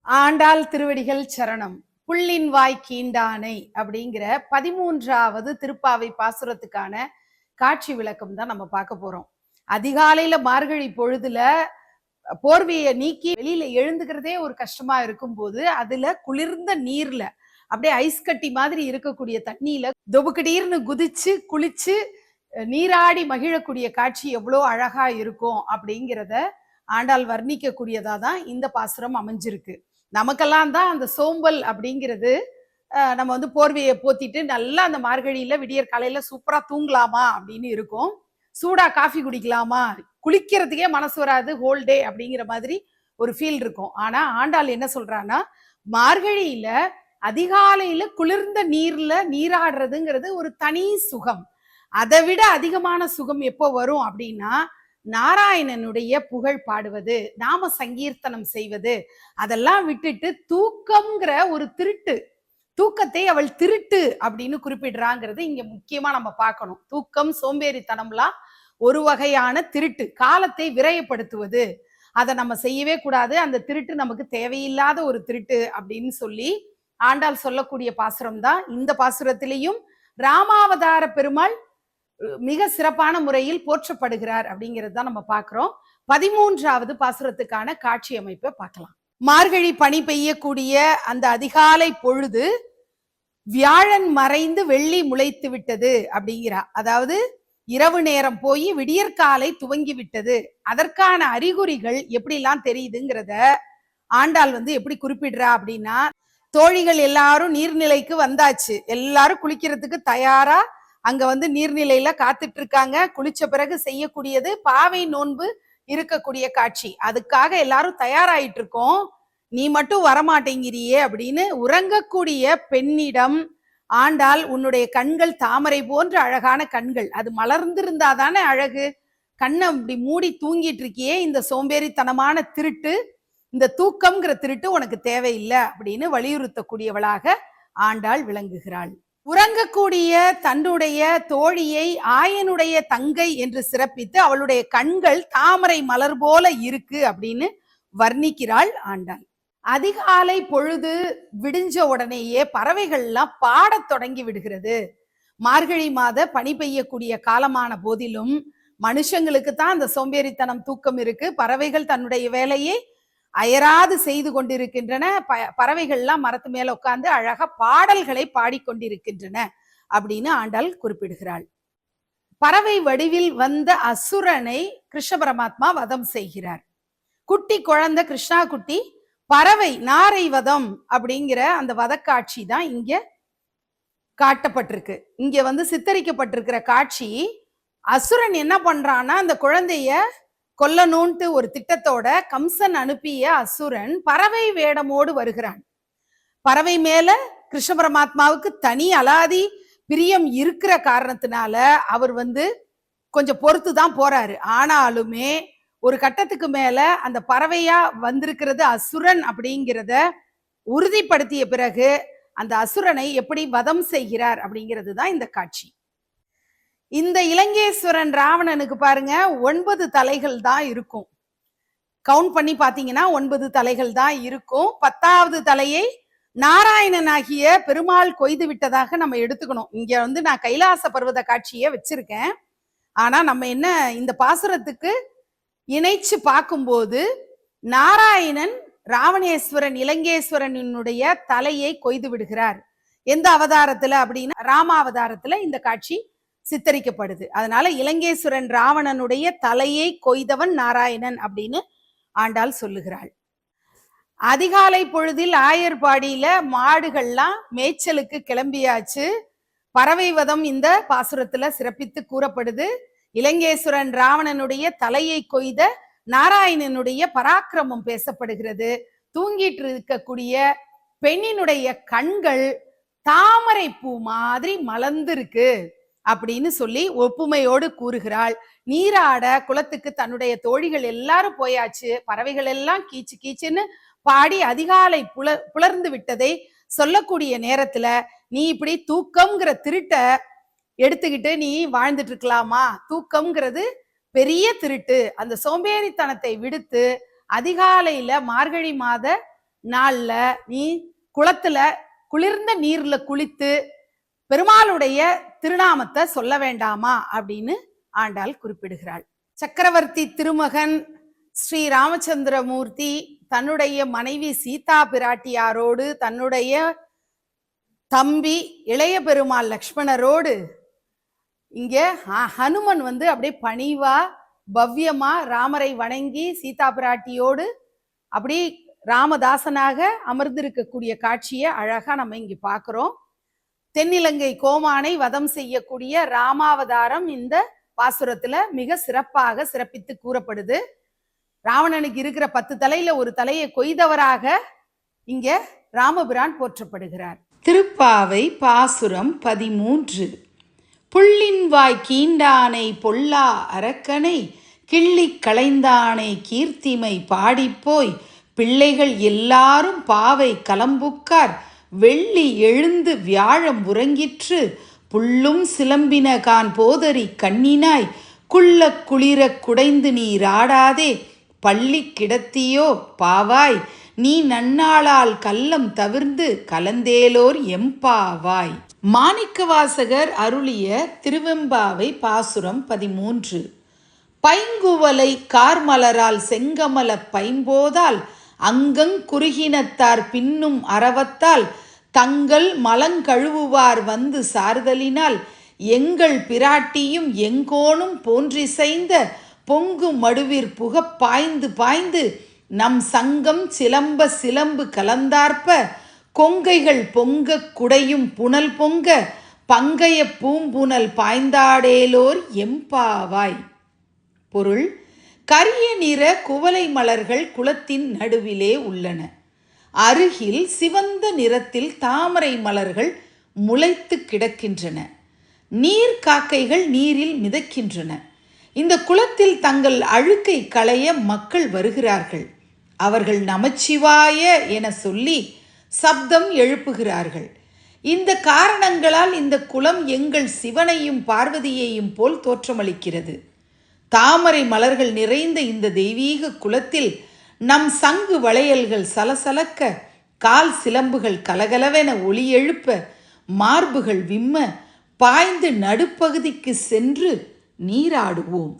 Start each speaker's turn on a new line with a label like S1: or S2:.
S1: ஆண்டாள் திருவடிகள் சரணம். புள்ளின் வாய் கீண்டானை அப்படிங்கிற 13வது திருப்பாவை பாசுரத்துக்கான காட்சி விளக்கம் தான் நம்ம பார்க்க போறோம். அதிகாலையில மார்கழி பொழுதுல போர்வையை நீக்கி வெளியில எழுந்துக்கிறதே ஒரு கஷ்டமா இருக்கும் போது அதுல குளிர்ந்த நீர்ல அப்படியே ஐஸ் கட்டி மாதிரி இருக்கக்கூடிய தண்ணியில தொபுக்கடீர்னு குதிச்சு குளிச்சு நீராடி மகிழக்கூடிய காட்சி எவ்வளோ அழகா இருக்கும் அப்படிங்கிறத ஆண்டாள் வர்ணிக்கக்கூடியதா தான் இந்த பாசுரம் அமைஞ்சிருக்கு. நமக்கெல்லாம் தான் அந்த சோம்பல் அப்படிங்கிறது நம்ம வந்து போர்வையை போத்திட்டு நல்லா அந்த மார்கழியில விடியற் காலையில சூப்பரா தூங்கலாமா அப்படின்னு இருக்கும். சூடா காஃபி குடிக்கலாமா, குளிக்கிறதுக்கே மனசு வராது, ஹோல் டே அப்படிங்கிற மாதிரி ஒரு ஃபீல் இருக்கும். ஆனா ஆண்டாள் என்ன சொல்றான்னா, மார்கழியில அதிகாலையில குளிர்ந்த நீர்ல நீராடுறதுங்கிறது ஒரு தனி சுகம். அதை விட அதிகமான சுகம் எப்போ வரும் அப்படின்னா, நாராயணனுடைய புகழ் பாடுவது, நாம சங்கீர்த்தனம் செய்வது, அதெல்லாம் விட்டுட்டு தூக்கம்ங்கிற ஒரு திருட்டு, தூக்கத்தை அவள் திருட்டு அப்படின்னு குறிப்பிடுறாங்கிறது இங்க முக்கியமா நம்ம பார்க்கணும். தூக்கம், சோம்பேறித்தனம்லாம் ஒரு வகையான திருட்டு, காலத்தை விரயப்படுத்துவது. அதை நம்ம செய்யவே கூடாது, அந்த திருட்டு நமக்கு தேவையில்லாத ஒரு திருட்டு அப்படின்னு சொல்லி ஆண்டாள் சொல்லக்கூடிய பாசுரம் தான் இந்த பாசுரத்திலையும் ராமாவதார பெருமாள் மிக சிறப்பான முறையில் போற்றப்படுகிறார் அப்படிங்கிறது தான் நம்ம பார்க்கிறோம். 13வது பாசுரத்துக்கான காட்சி அமைப்பை பார்க்கலாம். மார்கழி பனி பெய்யக்கூடிய அந்த அதிகாலை பொழுது வியாழன் மறைந்து வெள்ளி முளைத்து விட்டது அப்படிங்கிறா. அதாவது இரவு நேரம் போய் விடியற்காலை துவங்கி விட்டது. அதற்கான அறிகுறிகள் எப்படிலாம் தெரியுதுங்கிறத ஆண்டாள் வந்து எப்படி குறிப்பிடுறா அப்படின்னா, தோழிகள் எல்லாரும் நீர்நிலைக்கு வந்தாச்சு, எல்லாரும் குளிக்கிறதுக்கு தயாரா அங்க வந்து நீர்நிலையில காத்துட்டு இருக்காங்க. குளிச்ச பிறகு செய்யக்கூடியது பாவை நோன்பு இருக்கக்கூடிய காட்சி. அதுக்காக எல்லாரும் தயாராயிட்டு இருக்கோம், நீ மட்டும் வரமாட்டேங்கிறியே அப்படின்னு உறங்கக்கூடிய பெண்ணிடம் ஆண்டாள், உன்னுடைய கண்கள் தாமரை போன்ற அழகான கண்கள், அது மலர்ந்திருந்தாதானே அழகு, கண்ணை அப்படி மூடி தூங்கிட்டு இருக்கியே, இந்த சோம்பேறித்தனமான திருட்டு, இந்த தூக்கம்ங்கிற திருட்டு உனக்கு தேவையில்லை அப்படின்னு வலியுறுத்தக்கூடியவளாக ஆண்டாள் விளங்குகிறாள். உறங்கக்கூடிய தன்னுடைய தோழியை ஆயனுடைய தங்கை என்று சிறப்பித்து அவளுடைய கண்கள் தாமரை மலர் போல இருக்கு அப்படின்னு வர்ணிக்கிறாள் ஆண்டாள். அதிகாலை பொழுது விடிஞ்ச உடனேயே பறவைகள்லாம் பாடத் தொடங்கி விடுகிறது. மார்கழி மாத பனி பெய்யக்கூடிய காலமான போதிலும் மனுஷங்களுக்கு தான் அந்த சோம்பேறித்தனம், தூக்கம் இருக்கு. பறவைகள் தன்னுடைய வேலையை அயராது செய்து கொண்டிருக்கின்றன. பறவைகள்லாம் மரத்து மேல உட்கார்ந்து அழகா பாடல்களை பாடிக்கொண்டிருக்கின்றன அப்படின்னு ஆண்டாள் குறிப்பிடுகிறாள். பறவை வடிவில் வந்த அசுரனை கிருஷ்ண பரமாத்மா வதம் செய்கிறார். குட்டி குழந்தை கிருஷ்ணா குட்டி பறவை நாரை வதம் அப்படிங்கிற அந்த வதக்காட்சி தான் இங்க காட்டப்பட்டிருக்கு. இங்க வந்து சித்தரிக்கப்பட்டிருக்கிற காட்சி, அசுரன் என்ன பண்றான்னா, அந்த குழந்தைய கொல்லணும்ட்டு ஒரு திட்டத்தோட கம்சன் அனுப்பிய அசுரன் பறவை வேடமோடு வருகிறான். பறவை மேல கிருஷ்ண பரமாத்மாவுக்கு தனி அலாதி பிரியம் இருக்கிற காரணத்தினால அவர் வந்து கொஞ்சம் பொறுத்து தான் போறாரு. ஆனாலுமே ஒரு கட்டத்துக்கு மேல அந்த பறவையா வந்திருக்கிறது அசுரன் அப்படிங்கிறத உறுதிப்படுத்திய பிறகு அந்த அசுரனை எப்படி வதம் செய்கிறார் அப்படிங்கிறது தான் இந்த காட்சி. இந்த இலங்கேஸ்வரன் ராவணனுக்கு பாருங்க 9 தலைகள் தான் இருக்கும். கவுண்ட் பண்ணி பாத்தீங்கன்னா 9 தலைகள் தான் இருக்கும். 10வது தலையை நாராயணனாகிய பெருமாள் கொய்து விட்டதாக நம்ம எடுத்துக்கணும். இங்க வந்து நான் கைலாச பர்வத காட்சியை வச்சிருக்கேன். ஆனா நம்ம என்ன இந்த பாசுரத்துக்கு இணைச்சு பார்க்கும்போது, நாராயணன் ராவணேஸ்வரன் இலங்கேஸ்வரனுடைய தலையை கொய்து விடுகிறார். எந்த அவதாரத்துல அப்படின்னா ராமாவதாரத்துல இந்த காட்சி சித்தரிக்கப்படுது. அதனால இலங்கேஸ்வரன் ராவணனுடைய தலையை கொய்தவன் நாராயணன் அப்படின்னு ஆண்டாள் சொல்லுகிறாள். அதிகாலை பொழுதில் ஆயர்பாடியில மாடுகள்லாம் மேய்ச்சலுக்கு கிளம்பியாச்சு. பறவை வதம் இந்த பாசுரத்துல சிறப்பித்து கூறப்படுது. இலங்கேஸ்வரன் ராவணனுடைய தலையை கொய்த நாராயணனுடைய பராக்கிரமம் பேசப்படுகிறது. தூங்கிட்டு இருக்கக்கூடிய பெண்ணினுடைய கண்கள் தாமரை பூ மாதிரி மலர்ந்திருக்கு அப்படின்னு சொல்லி ஒப்புமையோடு கூறுகிறாள். நீராட குளத்துக்கு தன்னுடைய தோழிகள் எல்லாரும் போயாச்சு. பறவைகள் எல்லாம் கீச்சு கீச்சுன்னு பாடி அதிகாலை புலர்ந்து விட்டதை சொல்லக்கூடிய நேரத்துல நீ இப்படி தூக்கம்ங்கிற திருட்ட எடுத்துக்கிட்டு நீ வாழ்ந்துட்டு இருக்கலாமா? தூக்கம்ங்கிறது பெரிய திருட்டு. அந்த சோம்பேறித்தனத்தை விடுத்து அதிகாலையில மார்கழி மாத நாள்ல நீ குளத்துல குளிர்ந்த நீர்ல குளித்து பெருமாளுடைய திருநாமத்தை சொல்ல வேண்டாமா அப்படின்னு ஆண்டாள் குறிப்பிடுகிறாள். சக்கரவர்த்தி திருமகன் ஸ்ரீ ராமச்சந்திரமூர்த்தி தன்னுடைய மனைவி சீதா பிராட்டியாரோடு தன்னுடைய தம்பி இளைய பெருமாள் லக்ஷ்மணரோடு இங்க ஹனுமன் அப்படியே பணிவா பவ்யமா ராமரை வணங்கி சீதா பிராட்டியோடு அப்படி ராமதாசனாக அமர்ந்திருக்கக்கூடிய காட்சியை அழகா நம்ம இங்க பாக்குறோம். தென்னிலங்கை கோமானை வதம் செய்யக்கூடிய ராமாவதாரம் இந்த பாசுரத்துல மிக சிறப்பாக சிறப்பித்து கூறப்படுது. ராவணனுக்கு இருக்கிற 10 தலையில ஒரு தலையை கொய்தவராக இங்க ராமபிரான் போற்றப்படுகிறார். திருப்பாவை பாசுரம் 13. புள்ளின்வாய் கீண்டானை பொல்லா அரக்கனை கிள்ளி களைந்தானை கீர்த்திமை பாடிப்போய் பிள்ளைகள் எல்லாரும் பாவை கலம்புக்கார் வெள்ளி எழுந்து வியாழம் உறங்கிற்று புல்லும் சிலம்பினகான் போதரி கண்ணினாய் குள்ள குளிர குடைந்து நீராடாதே பள்ளி கிடத்தியோ பாவாய் நீ நன்னாளால் கல்லம் தவிர்ந்து கலந்தேலோர் எம்பாவாய். மாணிக்கவாசகர் அருளிய திருவெம்பாவை பாசுரம் 13. பைங்குவலை கார்மலரால் செங்கமல பைம்போதால் அங்கங் குறுகினத்தார் பின்னும் அரவத்தால் தங்கள் மலங்கழுவுவார் வந்து சார்தலினால் எங்கள் பிராட்டியும் எங்கோனும் போன்றிசைந்த பொங்கு மடுவிற் புகப் பாய்ந்து பாய்ந்து நம் சங்கம் சிலம்ப சிலம்பு கலந்தார்ப்ப கொங்கைகள் பொங்க குடையும் புனல் பொங்க பங்கைய பூம்புனல் பாய்ந்தாடேலோர் எம்பாவாய். பொருள்: கரிய நிற குவளை மலர்கள் குளத்தின் நடுவிலே உள்ளன. அருகில் சிவந்த நிறத்தில் தாமரை மலர்கள் முளைத்து கிடக்கின்றன. நீர் காக்கைகள் நீரில் மிதக்கின்றன. இந்த குளத்தில் தங்கள் அழுக்கை களைய மக்கள் வருகிறார்கள். அவர்கள் நமச்சிவாய என சொல்லி சப்தம் எழுப்புகிறார்கள். இந்த காரணங்களால் இந்த குளம் எங்கள் சிவனையும் பார்வதியையும் போல் தோற்றமளிக்கிறது. தாமரை மலர்கள் நிறைந்த இந்த தெய்வீக குளத்தில் நம் சங்கு வளையல்கள் சலசலக்க, கால் சிலம்புகள் கலகலவென ஒளி எழுப்ப, மார்புகள் விம்ம பாய்ந்து நடுப்பகுதிக்கு சென்று நீராடுவோம்.